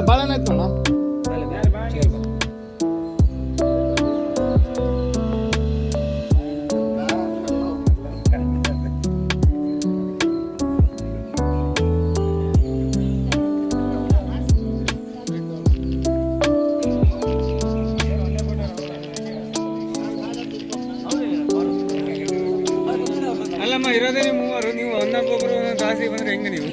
ಬಾಳೆನ ಆಯ್ತು ನೋಡ ಅಲ್ಲಮ್ಮ ಇರೋದೇ ನೀವು ಮೂವರು, ನೀವು ಒಂದೊಬ್ಬೊಬ್ರು ಜಾಸ್ತಿ ಬಂದ್ರೆ ಹೆಂಗೆ ನೀವು?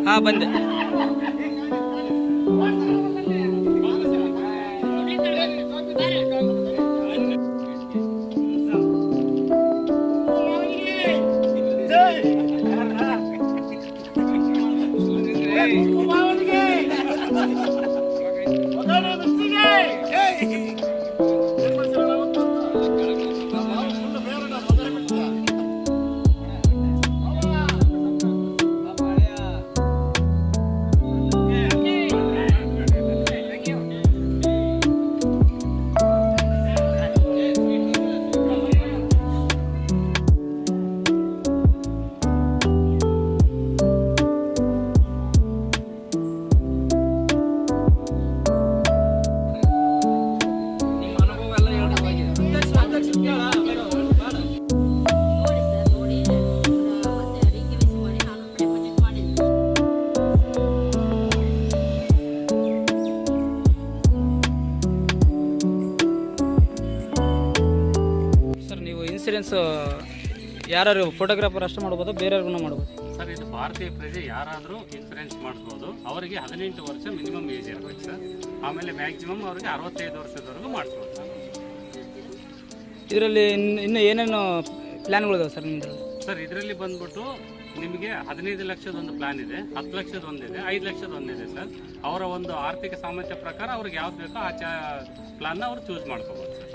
ಹಾ ಬಂದೆ. ಇನ್ಸೂರೆನ್ಸ್ ಯಾರು ಫೋಟೋಗ್ರಾಫರ್ ಅಷ್ಟೇ ಮಾಡ್ಬೋದು, ಬೇರೆಯವ್ರಿಗೂ ಮಾಡ್ಬೋದು ಸರ್? ಇದು ಭಾರತೀಯ ಪ್ರಜೆ ಯಾರಾದರೂ ಇನ್ಸೂರೆನ್ಸ್ ಮಾಡಿಸ್ಬೋದು. ಅವರಿಗೆ 18 ವರ್ಷ ಮಿನಿಮಮ್ ಏಜ್ ಇರಬೇಕು ಸರ್. ಆಮೇಲೆ ಮ್ಯಾಕ್ಸಿಮಮ್ ಅವರಿಗೆ 65 ವರ್ಷದವರೆಗೂ ಮಾಡಿಸ್ಬೋದು ಸರ್. ಇದರಲ್ಲಿ ಇನ್ನು ಏನೇನು ಪ್ಲ್ಯಾನ್ಗಳಿದಾವೆ ಸರ್ ನಿಮ್ಮದು? ಸರ್ ಇದರಲ್ಲಿ ಬಂದ್ಬಿಟ್ಟು ನಿಮಗೆ 15 ಲಕ್ಷದ ಒಂದು ಪ್ಲಾನ್ ಇದೆ, 10 ಲಕ್ಷದ ಒಂದಿದೆ, 5 ಲಕ್ಷದ ಒಂದಿದೆ ಸರ್. ಅವರ ಒಂದು ಆರ್ಥಿಕ ಸಾಮರ್ಥ್ಯ ಪ್ರಕಾರ ಅವ್ರಿಗೆ ಯಾವ್ದು ಬೇಕೋ ಆ ಪ್ಲಾನ್ನ ಅವ್ರು ಚೂಸ್ ಮಾಡ್ಕೋಬೋದು ಸರ್.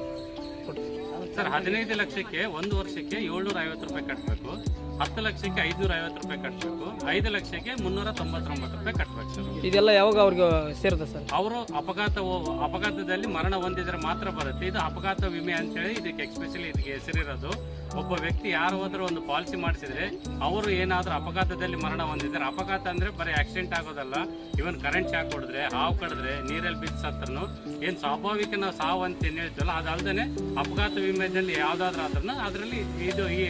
ಸರ್ 15 ಲಕ್ಷಕ್ಕೆ 1 ವರ್ಷಕ್ಕೆ 750 ರೂಪಾಯಿ ಕಟ್ಟಬೇಕು, 10 ಲಕ್ಷಕ್ಕೆ 550 ರೂಪಾಯಿ ಕಟ್ಟಬೇಕು, 5 ಲಕ್ಷಕ್ಕೆ 399 ರೂಪಾಯಿ ಕಟ್ಟಬೇಕು ಸರ್. ಇದೆಲ್ಲ ಯಾವಾಗ ಅವ್ರಿಗೆ ಸೇರುತ್ತೆ ಸರ್? ಅವರು ಅಪಘಾತದಲ್ಲಿ ಮರಣ ಹೊಂದಿದ್ರೆ ಮಾತ್ರ ಬರುತ್ತೆ. ಇದು ಅಪಘಾತ ವಿಮೆ ಅಂತೇಳಿ ಇದಕ್ಕೆ ಎಕ್ಸ್ಪೆಷಲಿ ಇದಕ್ಕೆ ಹೆಸರಿರೋದು. ಒಬ್ಬ ವ್ಯಕ್ತಿ ಯಾರು ಹೋದ್ರೂ ಒಂದು ಪಾಲಿಸಿ ಮಾಡಿಸಿದ್ರೆ ಅವರು ಏನಾದರೂ ಅಪಘಾತದಲ್ಲಿ ಮರಣ ಹೊಂದಿದ್ರೆ, ಅಪಘಾತ ಅಂದರೆ ಬರೀ ಆಕ್ಸಿಡೆಂಟ್ ಆಗೋದಲ್ಲ, ಇವನ್ ಕರೆಂಟ್ ಶಾಕ್ ಹೊಡೆದ್ರೆ, ಹಾವು ಕಡಿದ್ರೆ, ನೀರಲ್ಲಿ ಬಿದ್ದು ಸತ್ರನು ಏನು ಸ್ವಾಭಾವಿಕ ನಾವು ಸಾವು ಅಂತ ಏನು ಹೇಳ್ತೀವಲ್ಲ, ಅದಲ್ಲದೆ ಅಪಘಾತ ವಿಮೆದಲ್ಲಿ ಯಾವುದಾದ್ರೂ ಆದ್ರೂ ಅದರಲ್ಲಿ ಈ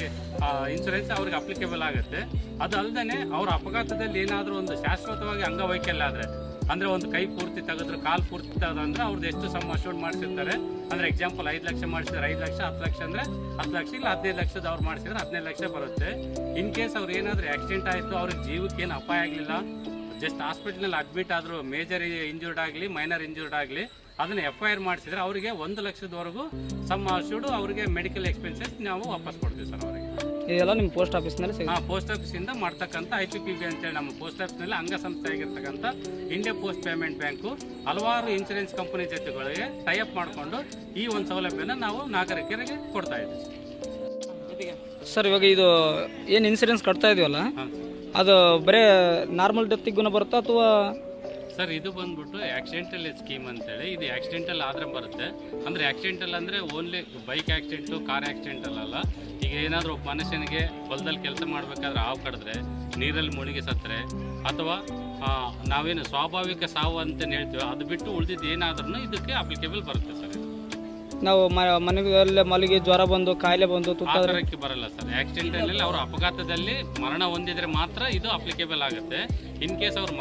ಇನ್ಸೂರೆನ್ಸ್ ಅವ್ರಿಗೆ ಅಪ್ಲಿಕೇಬಲ್ ಆಗುತ್ತೆ. ಅದು ಅಲ್ಲದೆ ಅವ್ರ ಅಪಘಾತದಲ್ಲಿ ಏನಾದರೂ ಒಂದು ಶಾಶ್ವತವಾಗಿ ಅಂಗವೈಕಲ್ಯ ಆದರೆ, ಅಂದರೆ ಒಂದು ಕೈ ಪೂರ್ತಿ ತೆಗೆದ್ರೆ, ಕಾಲು ಪೂರ್ತಿ ತೆಗೆದ್ರೆ ಅವ್ರದ್ದು ಎಷ್ಟು ಸಮ್ ಅಶೂರ್ಡ್ ಮಾಡಿಸಿರ್ತಾರೆ ಅಂದರೆ ಎಕ್ಸಾಂಪಲ್ 5 ಲಕ್ಷ ಮಾಡಿಸಿದ್ರೆ 5 ಲಕ್ಷ, 10 ಲಕ್ಷ ಅಂದರೆ 10 ಲಕ್ಷ, ಇಲ್ಲ 15 ಲಕ್ಷದ ಅವ್ರು ಮಾಡಿಸಿದ್ರೆ 15 ಲಕ್ಷ ಬರುತ್ತೆ. ಇನ್ ಕೇಸ್ ಅವ್ರು ಏನಾದರೂ ಆಕ್ಸಿಡೆಂಟ್ ಆಯಿತು, ಅವ್ರಿಗೆ ಜೀವಕ್ಕೆ ಏನು ಅಪಾಯ ಆಗಲಿಲ್ಲ, ಜಸ್ಟ್ ಹಾಸ್ಪಿಟಲ್ನಲ್ಲಿ ಅಡ್ಮಿಟ್ ಆದರೂ, ಮೇಜರ್ ಇಂಜೂರ್ಡ್ ಆಗಲಿ ಮೈನರ್ ಇಂಜೂರ್ಡ್ ಆಗಲಿ, ಅದನ್ನು FIR ಮಾಡಿಸಿದ್ರೆ ಅವರಿಗೆ 1 ಲಕ್ಷದವರೆಗೂ ಸಮ್ ಅಶೂರ್ಡ್ ಅವರಿಗೆ ಮೆಡಿಕಲ್ ಎಕ್ಸ್ಪೆನ್ಸಸ್ ನಾವು ವಾಪಸ್ ಕೊಡ್ತೀವಿ ಸರ್ ಅವರಿಗೆ. ಇದೆಲ್ಲ ನಿಮ್ಮ ಪೋಸ್ಟ್ ಆಫೀಸ್ನಲ್ಲಿ ಸಿಗುತ್ತೆ? ಪೋಸ್ಟ್ ಆಫೀಸಿಂದ ಮಾಡ್ತಕ್ಕಂಥ IPPB ಅಂತೇಳಿ ನಮ್ಮ ಪೋಸ್ಟ್ ಆಫೀಸ್ನಲ್ಲಿ ಅಂಗಸಂಸ್ಥೆ ಆಗಿರ್ತಕ್ಕಂಥ ಇಂಡಿಯಾ ಪೋಸ್ಟ್ ಪೇಮೆಂಟ್ ಬ್ಯಾಂಕು ಹಲವಾರು ಇನ್ಸೂರೆನ್ಸ್ ಕಂಪನಿ ಜೊತೆಗಳಿಗೆ ಟೈಅಪ್ ಮಾಡಿಕೊಂಡು ಈ ಒಂದು ಸೌಲಭ್ಯನ ನಾವು ನಾಗರಿಕರಿಗೆ ಕೊಡ್ತಾ ಇದ್ದೀವಿ ಸರ್. ಇವಾಗ ಇದು ಏನು ಇನ್ಸೂರೆನ್ಸ್ ಕಟ್ತಾ ಇದೀವಲ್ಲ, ಅದು ಬರೀ ನಾರ್ಮಲ್ ಡೆತ್ತಿಗೂ ಬರುತ್ತಾ ಅಥವಾ? ಸರ್ ಇದು ಬಂದ್ಬಿಟ್ಟು ಆಕ್ಸಿಡೆಂಟಲ್ ಸ್ಕೀಮ್ ಅಂತೇಳಿ, ಇದು ಆಕ್ಸಿಡೆಂಟಲ್ ಆದ್ರೆ ಬರುತ್ತೆ. ಅಂದರೆ ಆಕ್ಸಿಡೆಂಟಲ್ ಅಂದರೆ only bike accident, car accidental ಅಲ್ಲ. ಈಗ ಏನಾದರೂ ಒಬ್ಬ ಮನುಷ್ಯನಿಗೆ ಹೊಲದಲ್ಲಿ ಕೆಲಸ ಮಾಡಬೇಕಾದ್ರೆ ಹಾವು ಕಡಿದ್ರೆ, ನೀರಲ್ಲಿ ಮುಳುಗಿ ಸತ್ತರೆ, ಅಥವಾ ನಾವೇನು ಸ್ವಾಭಾವಿಕ ಸಾವು ಅಂತ ಹೇಳ್ತೀವಿ, ಅದು ಬಿಟ್ಟು ಉಳಿದಿದ್ದು ಏನಾದ್ರೂ ಇದಕ್ಕೆ ಅಪ್ಲಿಕೇಬಲ್ ಬರುತ್ತೆ ಸರ್. ನಾವು ಮನೆಯಲ್ಲೇ ಮಲಗಿ ಜ್ವರ ಬಂದು ಕಾಯಿಲೆ ಬಂದು ತುತ್ತಾರಕ್ಕೆ ಬರಲ್ಲ ಸರ್. ಆಕ್ಸಿಡೆಂಟಲ್ಲಿ ಅವರು ಅಪಘಾತದಲ್ಲಿ ಮರಣ ಹೊಂದಿದ್ರೆ ಮಾತ್ರ ಇದು ಅಪ್ಲಿಕೇಬಲ್ ಆಗುತ್ತೆ. ಇನ್ ಕೇಸ್ ಅವ್ರು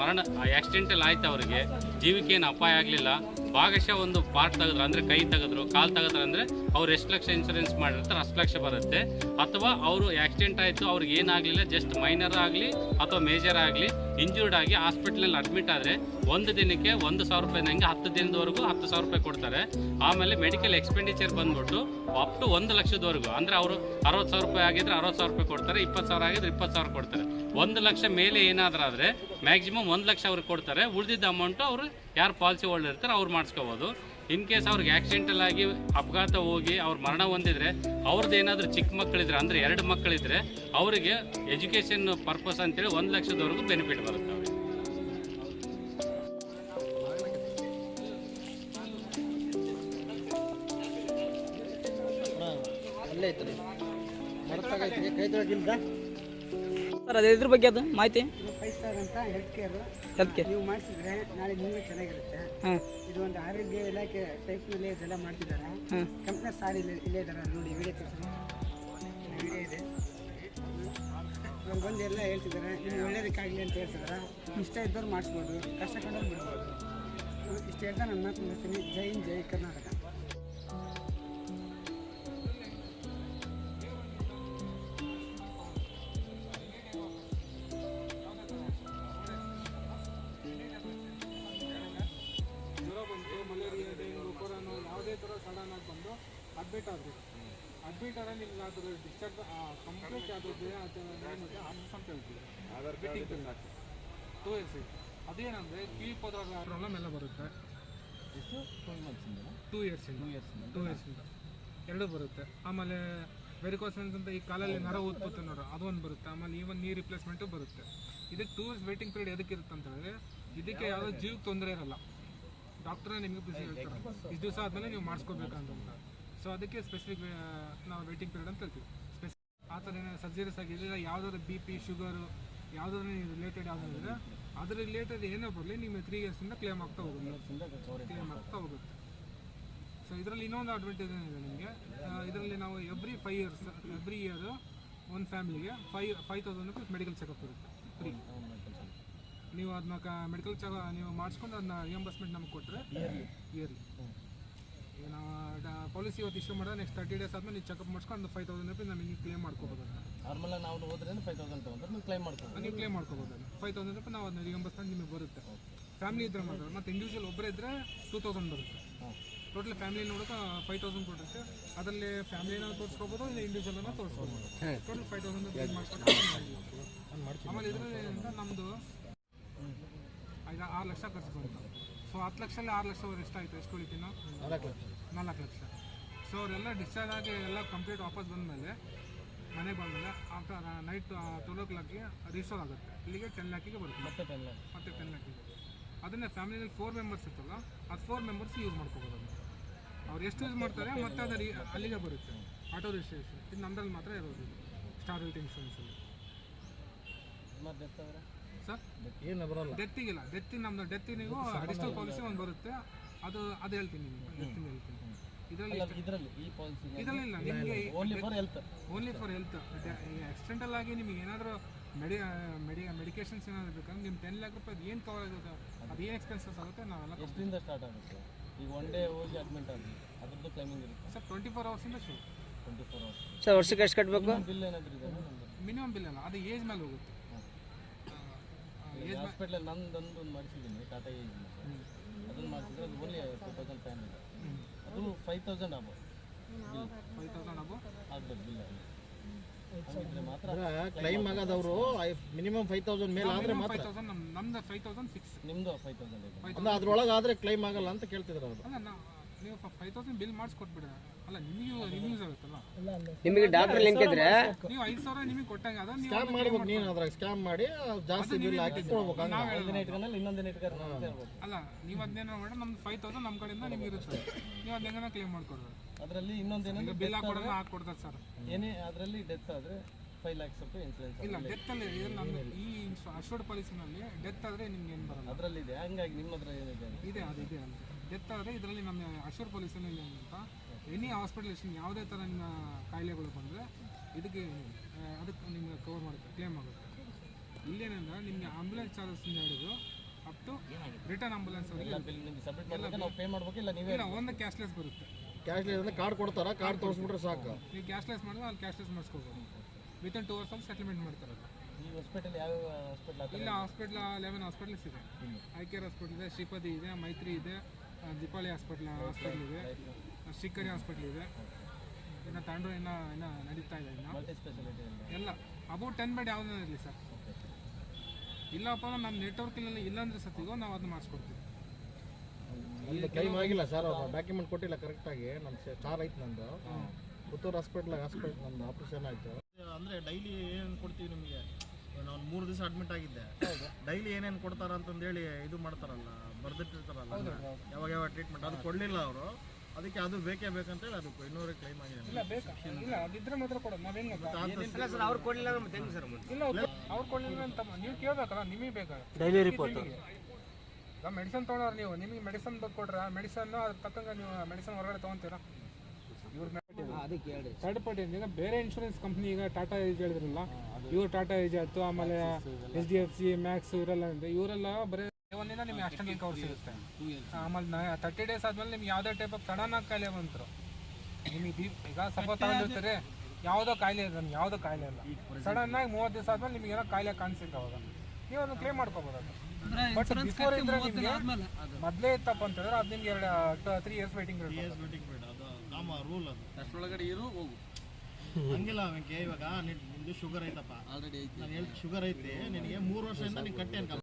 ಆಕ್ಸಿಡೆಂಟಲ್ ಆಯ್ತು, ಅವರಿಗೆ ಜೀವಿಕೆ ಏನು ಅಪಾಯ ಆಗಲಿಲ್ಲ, ಭಾಗಶಃ ಒಂದು ಪಾರ್ಟ್ ತೆಗೆದ್ರು ಅಂದರೆ ಕೈ ತೆಗೆದ್ರು ಕಾಲು ತೆಗೆದ್ರು ಅಂದರೆ ಅವ್ರು ಎಷ್ಟು ಲಕ್ಷ ಇನ್ಶೂರೆನ್ಸ್ ಮಾಡಿರ್ತಾರೆ ಅಷ್ಟು ಲಕ್ಷ ಬರುತ್ತೆ. ಅಥವಾ ಅವರು ಆಕ್ಸಿಡೆಂಟ್ ಆಯಿತು, ಅವ್ರಿಗೆ ಏನಾಗಲಿಲ್ಲ, ಜಸ್ಟ್ ಮೈನರ್ ಆಗಲಿ ಅಥವಾ ಮೇಜರ್ ಆಗಲಿ ಇಂಜೂರ್ಡ್ ಆಗಿ ಹಾಸ್ಪಿಟ್ಲಲ್ಲಿ ಅಡ್ಮಿಟ್ ಆದರೆ ಒಂದು ದಿನಕ್ಕೆ 1,000 ರೂಪಾಯಿ ನಂಗೆ 10 ದಿನದವರೆಗೂ 10,000 ರೂಪಾಯಿ ಕೊಡ್ತಾರೆ. ಆಮೇಲೆ ಮೆಡಿಕಲ್ ಎಕ್ಸ್ಪೆಂಡಿಚರ್ ಬಂದ್ಬಿಟ್ಟು ಅಪ್ ಟು 1 ಲಕ್ಷದವರೆಗೂ, ಅಂದರೆ ಅವರು 60,000 ರೂಪಾಯಿ ಆಗಿದ್ರೆ 60,000 ರೂಪಾಯಿ ಕೊಡ್ತಾರೆ, 20,000 ಆಗಿದ್ರೆ 20,000 ಕೊಡ್ತಾರೆ. 1 ಲಕ್ಷ ಮೇಲೆ ಏನಾದರೂ ಆದರೆ ಮ್ಯಾಕ್ಸಿಮಮ್ 1 ಲಕ್ಷ ಅವ್ರಿಗೆ ಕೊಡ್ತಾರೆ. ಉಳಿದಿದ್ದ ಅಮೌಂಟು ಅವರು ಯಾರು ಪಾಲಿಸಿ ಹೋಲ್ಡರ್ ಇರ್ತಾರೆ ಅವ್ರು ಮಾಡಿಸ್ಕೋಬೋದು. ಇನ್ ಕೇಸ್ ಅವ್ರಿಗೆ ಆಕ್ಸಿಡೆಂಟಲ್ ಆಗಿ ಅಪಘಾತ ಹೋಗಿ ಅವ್ರು ಮರಣ ಹೊಂದಿದ್ರೆ ಅವ್ರದ್ದು ಏನಾದರೂ ಚಿಕ್ಕ ಮಕ್ಕಳಿದ್ರೆ ಅಂದರೆ 2 ಮಕ್ಕಳಿದ್ರೆ ಅವರಿಗೆ ಎಜುಕೇಷನ್ ಪರ್ಪಸ್ ಅಂತೇಳಿ 1 ಲಕ್ಷದವರೆಗೂ ಬೆನಿಫಿಟ್ ಬರುತ್ತೆ ಅವ್ರಿಗೆ. ಸರ್ ಅದೇ ಇದ್ರ ಬಗ್ಗೆ ಅದು ಮಾಹಿತಿ 5 ಸ್ಟಾರ್ ಅಂತ ಹೆಲ್ತ್ ಕೇರ್ ನೀವು ಮಾಡಿಸಿದ್ರೆ ನಾಳೆ ನಿಮಗೆ ಚೆನ್ನಾಗಿರುತ್ತೆ. ಇದು ಒಂದು ಆರೋಗ್ಯ ಇಲಾಖೆ ಟೈಪ್ನಲ್ಲಿ ಇದೆಲ್ಲ ಮಾಡ್ತಿದ್ದಾರೆ. ಕಂಪ್ನಿ ಸಾರ್ ಇಲ್ಲೇ ಇದ್ದಾರೆ ನೋಡಿ, ವಿಡಿಯೋ ವಿಡಿಯೋ ಇದೆ. ಬಂದು ಎಲ್ಲ ಹೇಳ್ತಿದ್ದಾರೆ, ನಿಮ್ಗೆ ಒಳ್ಳೇದಕ್ಕಾಗಲಿ ಅಂತ ಹೇಳ್ತಿದ್ದಾರೆ. ಇಷ್ಟ ಇದ್ದವ್ರು ಮಾಡಿಸ್ಬೋದು, ಕಷ್ಟ ಕಂಡವ್ರು ಬಿಡ್ಬೋದು. ಇಷ್ಟು ಹೇಳ್ತಾ ನನ್ನ ಮಾತು ಮುಗಿಸ್ತೀನಿ. ಜೈ ಹಿಂದ್, ಜೈ ಕರ್ನಾಟಕ. ಅಡ್ಮಿಟ್ ಆದರೆ ನಿಮ್ಗೆ ಅದ್ರ ಡಿಸ್ಚಾರ್ಜ್ ಕಂಪ್ಲೀಟ್ ಆಗೋದು ಅಂತ ಹೇಳ್ತೀವಿ. ಬೆಟ್ಟಿಂಗ್ ಪೀರಿಯಡ್ 2 ಇಯರ್ಸ್ ಇದೆ. ಅದೇನಂದರೆ ಕಿವಿ ಪದರ ಪ್ರಾಬ್ಲಮ್ ಎಲ್ಲ ಬರುತ್ತೆ. ಎಷ್ಟು 2 ಇಯರ್ಸಿಂದ 2 ಬರುತ್ತೆ. ಆಮೇಲೆ ವೆರಿಕೋಸನ್ಸ್ ಅಂತ ಈ ಕಾಲಲ್ಲಿ ನರ ಉತ್ಪತ್ತಿ ನೋಡೋ ಅದೊಂದು ಬರುತ್ತೆ. ಆಮೇಲೆ ಈವನ್ ನೀ ರಿಪ್ಲೇಸ್ಮೆಂಟು ಬರುತ್ತೆ. ಇದಕ್ಕೆ 2 ಇಯರ್ಸ್ ವೇಟಿಂಗ್ ಪೀರಿಯಡ್ ಎದಕ್ಕೆ ಇರುತ್ತೆ ಅಂತ ಹೇಳಿದ್ರೆ ಇದಕ್ಕೆ ಯಾವುದೋ ಜೀವಕ್ಕೆ ತೊಂದರೆ ಇರಲ್ಲ. ಡಾಕ್ಟ್ರೇ ನಿಮಗೆ ಬಿಸಿ ಹೇಳ್ತಾರೆ ಇಷ್ಟು ದಿವಸ ಆದಮೇಲೆ ನೀವು ಮಾಡಿಸ್ಕೋಬೇಕಂತ. ಸೊ ಅದಕ್ಕೆ ಸ್ಪೆಸಿಫಿಕ್ ನಾವು ವೇಟಿಂಗ್ ಪೀರಿಯಡ್ ಅಂತ ಹೇಳ್ತೀವಿ. ಆ ಥರ ಏನಾದ್ರು ಸರ್ಜರೀಸ್ ಆಗಿದ್ರೆ ಯಾವುದಾದ್ರು BP ಶುಗರು ಯಾವುದಾದ್ರು ರಿಲೇಟೆಡ್ ಯಾವುದಾದ್ರೆ ಅದ್ರ ರಿಲೇಟೆಡ್ ಏನೇ ಬರಲಿ ನಿಮಗೆ 3 ಇಯರ್ಸಿಂದ ಕ್ಲೇಮ್ ಆಗ್ತಾ ಹೋಗುತ್ತೆ. ಸೊ ಇದರಲ್ಲಿ ಇನ್ನೊಂದು ಅಡ್ವಾಂಟೇಜ್ ಏನಿದೆ ನಿಮಗೆ, ಇದರಲ್ಲಿ ನಾವು ಎವ್ರಿ ಇಯರ್ ಒಂದು ಫ್ಯಾಮಿಲಿಗೆ 5,000 ರೂಪೀಸ್ ಮೆಡಿಕಲ್ ಚೆಕಪ್ ಇರುತ್ತೆ ಫ್ರೀ. ನೀವು ಅದನ್ನ ಮೆಡಿಕಲ್ ನೀವು ಮಾಡಿಸ್ಕೊಂಡು ಅದನ್ನ ರಿಯಂಬರ್ಸ್ಮೆಂಟ್ ನಮಗೆ ಕೊಟ್ಟರೆ ಇಯರ್ಲಿ ನಾವು ಪಾಲಿಸಿ ಇವತ್ತು ಇಶ್ಯೂ ಮಾಡಿದ್ರೆ ನೆಕ್ಸ್ಟ್ 30 ಡೇಸ್ ಆದಮೇಲೆ ನೀವು ಚೆಕಪ್ ಮಾಡಿಸ್ಕೊಂಡು 5,000 ರೂಪೀಸ್ ನಮಗೆ ನೀವು ಕ್ಲೇಮ್ ಮಾಡ್ಕೋಬೋದು. ನಾರ್ಮಲಾಗಿ ನಾವು ಹೋದ್ರೆ 5,000 ತೊಗೊಂಡ್ರೆ ನೀವು ಕ್ಲೇಮ್ ಮಾಡ್ಕೋಬೋದು. 5,000 ರೂಪಾಯಿ ನಾವು ಅದನ್ನ ರಿಯಂಬರ್ಸ್ಮೆಂಟ್ ನಿಮಗೆ ಬರುತ್ತೆ. ಫ್ಯಾಮಿಲಿ ಇದ್ರೆ ಮಾತ್ರ, ಮತ್ತು ಇಂಡಿವಿಜುವಲ್ ಒಬ್ಬರೇ ಇದ್ದರೆ 2,000 ಬರುತ್ತೆ. ಟೋಟಲ್ ಫ್ಯಾಮಿಲಿ ನೋಡೋಕೆ 5,000 ಕೊಡುತ್ತೆ. ಅದರಲ್ಲಿ ಫ್ಯಾಮಿಲಿನ ತೋರಿಸ್ಕೋಬೋದು, ಇಲ್ಲ ಇಂಡಿವಿಜುವಲನ್ನು ತೋರಿಸ್ಕೋಬೋದು. ಟೋಟಲ್ 5,000 ರೂಪಾಯಿ ಮಾಡಿಸ್ಕೊಂಡು ಆಮೇಲೆ ಇದರಲ್ಲಿ ಏನಂತ ನಮ್ಮದು ಈಗ 6 ಲಕ್ಷ ಖರ್ಚು ಬಂತು. ಸೊ 10 ಲಕ್ಷದಲ್ಲಿ 6 ಲಕ್ಷ ಅವ್ರು ಎಷ್ಟಾಯಿತು, ಎಷ್ಟು ಉಳಿತೀವಿ ನಾವು? 4 ಲಕ್ಷ. ಸೊ ಅವರೆಲ್ಲ ಡಿಸ್ಚಾರ್ಜ್ ಆಗಿ ಎಲ್ಲ ಕಂಪ್ಲೀಟ್ ವಾಪಸ್ ಬಂದಮೇಲೆ ಮನೆಗೆ ಬಂದಮೇಲೆ ಆಫ್ಟರ್ ನೈಟ್ 12 o'clockಗೆ ರಿಜಿಸ್ಟರ್ ಆಗುತ್ತೆ. ಇಲ್ಲಿಗೆ 10 lakhಗೆ ಬರುತ್ತೆ. ಮತ್ತೆ 10 lakhಗೆ. ಅದನ್ನೇ ಫ್ಯಾಮಿಲಿಯಲ್ಲಿ 4 ಮೆಂಬರ್ಸ್ ಇರ್ತಲ್ಲ, ಅದು 4 ಮೆಂಬರ್ಸ್ ಯೂಸ್ ಮಾಡ್ಕೋಬೋದು. ಅದನ್ನು ಅವ್ರು ಎಷ್ಟು ಯೂಸ್ ಮಾಡ್ತಾರೆ ಮತ್ತೆ ಅದು ಅಲ್ಲಿಗೆ ಬರುತ್ತೆ. ಆಟೋ ರಿಜಿಸ್ಟ್ರೇಷನ್ ಇದು ನಮ್ಮದ್ರಲ್ಲಿ ಮಾತ್ರ ಇರೋದು ಸ್ಟಾರ್ ಹೆಲ್ತ್ ಇನ್ಶೂರೆನ್ಸಲ್ಲಿ. ಸರ್ ಏನು ಬರೋಲ್ಲ, ಡೆತ್ತಿಗಿಲ್ಲ. ನಮ್ಮದು ಡೆತ್ತಿನಿಗೂ ಅಡಿಷನಲ್ ಪಾಲಿಸಿ ಒಂದು ಬರುತ್ತೆ. ಅದು ಹೇಳ್ತೀನಿ ನಿಮಗೆ, ಡೆತ್ತಿನ ಹೇಳ್ತೀನಿ. ಇದರಲ್ಲಿ ಇಲ್ಲ, ನಿಮಗೆ ಓನ್ಲಿ ಫಾರ್ ಹೆಲ್ತ್. ಆಕ್ಸಿಡೆಂಟಲ್ ಆಗಿ ನಿಮಗೆ ಏನಾದರೂ ಮೆಡಿಕೇಶನ್ಸ್ ಏನಾದರೂ ಬೇಕಂದ್ರೆ ನಿಮ್ಮ 10 lakh ರೂಪಾಯಿ ಏನು ಕವರ್ ಆಗುತ್ತೆ, ಅದು ಏನು ಎಕ್ಸ್ಪೆನ್ಸಸ್ ಆಗುತ್ತೆ ನಾವೆಲ್ಲ ಎಷ್ಟರಿಂದ ಸ್ಟಾರ್ಟ್ ಆಗುತ್ತೆ. ಈಗ 1 ಡೇ ಹೋಗಿ ಅಡ್ಮಿಟ್ ಆಗಿ ಅದ್ರದ್ದು ಕ್ಲೈಮಿಂಗ್ ಇರುತ್ತೆ ಸರ್. 24 ಅವರ್ಸಿಂದ ಶುರು. 24 ಅವರ್ಸ್ ಸರ್. ವರ್ಷಕ್ಕೆ ಎಷ್ಟು ಕಟ್ಟಬೇಕು? ಬಿಲ್ ಏನಾದರೂ ಇದೆ? ಮಿನಿಮಮ್ ಬಿಲ್ ಅಲ್ಲ, ಅದು ಏಜ್ ಮೇಲೆ ಹೋಗುತ್ತೆ. ಹಾಸ್ಪಿಟ್ಲಲ್ಲಿ ನಂದೊಂದು ಮಾಡಿಸಿದ್ದೀನಿ, ಟಾಟಾ ಏಜ್ ಅದನ್ನು ಮಾಡಿಸಿದ್ರೆ ಅದು ಓನ್ಲಿ 2,500. ಅದು 5,000 ಅಬೋ ಬಿಲ್. 5,000 ಅಬೋ ಆಗ್ಬೋದು ಬಿಲ್. ಹಾಗಿದ್ರೆ ಮಾತ್ರ ಕ್ಲೈಮ್ ಆಗೋದವರು ಮಿನಿಮಮ್ 5,000 ಮೇಲೆ ಆದರೆ ಮಾತ್ರ. 5,000 ನಮ್ದು 5,000 ಫಿಕ್ಸ್. ನಿಮ್ಮದು 5,000 ಇದೆ. ಅಂದ್ರೆ ಅದ್ರೊಳಗೆ ಆದರೆ ಕ್ಲೈಮ್ ಆಗಲ್ಲ ಅಂತ ಕೇಳ್ತಿದ್ರು ಅವರು. ಅಲ್ಲ ನೀವು 5,000 ಬಿಲ್ ಮಾಡಿಸ್ಕೊಟ್ಬಿಡ. ಅಲ್ಲ ನಿಮಗೆ ಯೂಸ್ ಆಗುತ್ತಲ್ಲ, ನಿಮಗೆ ಡಾಕ್ಟರ್ ಲಿಂಕ್ ಇದ್ರೆ ನೀವು 5,000 ನಿಮಗೆ ಕೊಟ್ಟಂಗೆ ಅದ ನೀವು ಸ್ಕ್ಯಾಮ್ ಮಾಡ್ಬೇಕು. ನೀನು ಅದ್ರಾಗ ಸ್ಕ್ಯಾಮ್ ಮಾಡಿ ಜಾಸ್ತಿ ಬಿಲ್ ಹಾಕಿ ಕೊಡ್ಬೇಕು. ಒಂದಿನ ಇಟ್ಕೊಂಡು ಇನ್ನೊಂದಿನ ಇಟ್ಕೊಂಡು ಅಲ್ಲ, ನೀವು ಅದನ್ನೇನೋ ಮಾಡಿ ನಮ್ದು 5,000 ನಮ್ಮ ಕಡೆಯಿಂದ ನಿಮ್ಗೆ ಇರುತ್ತೆ. ನೀವು ಅದನ್ನ ಹೆಂಗನ ಕ್ಲೇಮ್ ಮಾಡ್ಕೊಡ್ಬೇಕು. ಅದರಲ್ಲಿ ಇನ್ನೊಂದೇನಂದ್ರೆ ಬಿಲ್ ಹಾಕೊಡೋದು ಹಾಕೊಡ್ತಾರೆ ಸರ್. ಏನೇ ಅದರಲ್ಲಿ ಡೆತ್ ಆದರೆ 5 lakhs up to ಇನ್ಸೂರೆನ್ಸ್ ಇಲ್ಲ ಡೆತ್ ಅಲ್ಲಿ ನಮ್ಮ ಈ ಅಶೋರ್ಡ್ ಪಾಲಿಸಿನಲ್ಲಿ ಡೆತ್ ಆದರೆ ನಿಮ್ಗೆ ಏನು ಬರಲ್ಲ. ಅದರಲ್ಲಿ ಇದೆ. ಹಂಗಾಗಿ ನಿಮ್ಮ ಹತ್ರ ಏನಿದೆ ಇದೆ ಅದು ಇದೆ ಅಂತ ಡೆತ್ ಆದರೆ ಇದರಲ್ಲಿ ನಮ್ಮ ಅಶೋರ್ಡ್ ಪಾಲಿಸಿನಲ್ಲಿ ಅಂತ ಎನಿ ಹಾಸ್ಪಿಟಲೇಷನ್ ಯಾವುದೇ ಥರ ನಿಮ್ಮ ಕಾಯಿಲೆಗಳು ಬಂದರೆ ಇದಕ್ಕೆ ಅದಕ್ಕೆ ನಿಮ್ಗೆ ಕವರ್ ಮಾಡುತ್ತೆ, ಕ್ಲೇಮ್ ಆಗುತ್ತೆ. ಇಲ್ಲೇನಂದ್ರೆ ನಿಮಗೆ ಆಂಬುಲೆನ್ಸ್ ಚಾರ್ಜಸ್ಸಿಂದ ಹಿಡಿದು ಅಪ್ ಟು ರಿಟರ್ನ್ ಆಂಬುಲೆನ್ಸ್ ಅವರಿಗೆ ಬಿಲ್ ನಿಮ್ಗೆ ಸಬ್ಮಿಟ್ ಮಾಡಬೇಕು, ನಾವು ಪೇ ಮಾಡಬೇಕು, ಇಲ್ಲ ನೀವೇ ಇಲ್ಲ ಒಂದು ಕ್ಯಾಶ್ಲೆಸ್ ಬರುತ್ತೆ. ಕ್ಯಾಶ್ಲೆಸ್ ಅಂದ್ರೆ ಕಾರ್ಡ್ ಕೊಡ್ತಾರ, ಕಾರ್ಡ್ ತೋರಿಸ್ಬಿಟ್ರೆ ಸಾಕು. ನೀವು ಕ್ಯಾಶ್ಲೆಸ್ ಮಾಡಿದ್ರೆ ಅಲ್ಲಿ ಕ್ಯಾಶ್ಲೆಸ್ ಮಾಡಿಸ್ಕೋಬೋದು. ವಿತಿನ್ 2 hours ಅಲ್ಲಿ ಸೆಟಲ್ಮೆಂಟ್ ಮಾಡ್ತಾರೆ. ಈ ಹಾಸ್ಪಿಟಲ್ ಯಾವ ಹಾಸ್ಪಿಟಲ್ ಇಲ್ಲ ಹಾಸ್ಪಿಟ್ಲ್ 11 ಹಾಸ್ಪಿಟಲ್ಸ್ ಇದೆ. ಐ ಕೇರ್ ಹಾಸ್ಪಿಟಲ್ ಇದೆ, ಶ್ರೀಪತಿ ಇದೆ, ಮೈತ್ರಿ ಇದೆ, ದೀಪಾವಳಿ ಹಾಸ್ಪಿಟ್ಲ್ ಇದೆ, ಶ್ರೀಕರಿ ಹಾಸ್ಪಿಟ್ಲ್ ಇದೆ. ಇನ್ನು ತಾಂಡು ಇನ್ನು ನಡೀತಾ ಇದೆ. ಇನ್ನು ಮಲ್ಟಿ ಸ್ಪೆಷಾಲಿಟಿ ಎಲ್ಲ ಅಬೌಟ್ 10 ಬೆಡ್ ಯಾವುದೇ ಇರಲಿ ಸರ್. ಇಲ್ಲಪ್ಪ ನಮ್ಮ ನೆಟ್ವರ್ಕಿನಲ್ಲಿ ಇಲ್ಲಾಂದ್ರೆ ಸತ್ತಿಗೋ ನಾವು ಅದನ್ನ ಮಾಡಿಸ್ಕೊಡ್ತೀವಿ. ನಂದು ಕ್ಲೈಮ್ ಆಗಿಲ್ಲ ಸರ್, ಅವ್ರು ಡಾಕ್ಯುಮೆಂಟ್ ಕೊಟ್ಟಿಲ್ಲ ಕರೆಕ್ಟಾಗಿ. ನನ್ನ ಕಾರ್ ಐತೆ ನಂದು, ಪುತ್ತೂರು ಹಾಸ್ಪಿಟ್ಲ್ ನಂದು ಆಪ್ರೇಷನ್ ಆಯಿತು. ಅಂದರೆ ಡೈಲಿ ಏನೇನು ಕೊಡ್ತೀವಿ ನಿಮಗೆ, ನಾನು 3 ದಿವಸ ಅಡ್ಮಿಟ್ ಆಗಿದ್ದೆ. ಡೈಲಿ ಏನೇನು ಕೊಡ್ತಾರ ಅಂತಂದೇಳಿ ಇದು ಮಾಡ್ತಾರಲ್ಲ, ಬರೆದಿಟ್ಟಿರ್ತಾರಲ್ಲ ಯಾವಾಗ ಯಾವ ಟ್ರೀಟ್ಮೆಂಟ್, ಅದು ಕೊಡಲಿಲ್ಲ ಅವರು. ಅದಕ್ಕೆ ಅದು ಬೇಕೇ ಬೇಕಂತೇಳಿ ಅದಕ್ಕೆ 200 ಕ್ಲೈಮ್ ಆಗಿದೆ. ಇಲ್ಲ ಬೇಕಾ ಇಲ್ಲ ಅದಿದ್ರೆ ಮಾತ್ರ ಕೊಡೋದು. ನಾವೇನು ಇಲ್ಲ ಸರ್, ಅವ್ರು ಕೊಡಲಿಲ್ಲ ಮತ್ತೆ ಹೆಂಗೆ ಸರ್? ಇಲ್ಲ ಅವ್ರು ಕೊಡಲಿಲ್ಲ ಅಂತ ನೀವು ಕೇಳಬೇಕಲ್ಲ, ನಿಮಗೆ ಬೇಕಾ ಡೈಲಿ ರಿಪೋರ್ಟ್. ಈಗ ಮೆಡಿಸನ್ ತೊಗೊಂಡ್ರೆ ನೀವು ನಿಮಗೆ ಮೆಡಿಸನ್ ಕೊಟ್ರೆ ಮೆಡಿಸನ್ ಅದ್ರ ತಕ್ಕಂಗೆ ನೀವು ಮೆಡಿಸನ್ ಹೊರಗಡೆ ತೊಗೊತೀರಾ? ಅದಕ್ಕೆ ಹೇಳಿ ಥರ್ಡ್ ಪಾರ್ಟಿ ಈಗ ಬೇರೆ ಇನ್ಶೂರೆನ್ಸ್ ಕಂಪ್ನಿ, ಈಗ ಟಾಟಾ ಏಜ್ ಹೇಳಿದ್ರಲ್ಲ, ಇವ್ರು ಟಾಟಾ ಏಜ್ ಆಯಿತು, ಆಮೇಲೆ HDFC ಮ್ಯಾಕ್ಸ್ ಇವರೆಲ್ಲ ಬರೀ ಒಂದಿನ ನಿಮ್ಗೆ ಅಷ್ಟೊಂದು ಕವರ್ ಸಿಗುತ್ತೆ. ಆಮೇಲೆ 30 days ಆದ್ಮೇಲೆ ನಿಮ್ಗೆ ಯಾವುದೇ ಟೈಪ್ ಆಫ್ ಸಡನ್ ಆಗಿ ಕಾಯಿಲೆ ಬಂತರು ನಿಮಗೆ ಈಗ ಸಪೋಸ್ ತಗೊಂಡಿರ್ತಾರೆ, ಯಾವುದೋ ಕಾಯಿಲೆ ಇದೆ, ನಮ್ಗೆ ಯಾವುದೋ ಕಾಯಿಲೆ ಇಲ್ಲ, ಸಡನ್ ಆಗಿ 30 ದಿವಸ ಆದ್ಮೇಲೆ ನಿಮಗೇನೋ ಕಾಯಿಲೆ ಕಾಣಿಸಿಲ್ಲ, ಅವಾಗ ನೀವು ಅದನ್ನು ಕ್ಲೇಮ್ ಮಾಡ್ಕೋಬೋದು. ಬಟ್ ಬಿಫೋರ್ ಇದ್ರೆ ನಿಮಗೆ ಮೊದಲೇ ಇತ್ತಪ್ಪ ಅಂತ ಹೇಳಿದ್ರೆ ಅದು ನಿಮ್ಗೆ 3 years ವೇಟಿಂಗ್ ಅದು ಕಾಮ ರೂಲ್ ಅದು. ಅಷ್ಟರೊಳಗಡೆ ಇರು ಹೋಗು. ಹಂಗಿಲ್ಲ ಅವನಿಗೆ ಇವಾಗ ನಿಮ್ದು ಶುಗರ್ ಐತಪ್ಪ, ಆಲ್ರೆಡಿ ಐತಿ, ನಾನು ಶುಗರ್ ಐತಿ ನಿನಗೆ 3 ವರ್ಷದಿಂದ ನೀನು ಕಟ್ಟೆ ಅನ್ಕಲ್ಲ.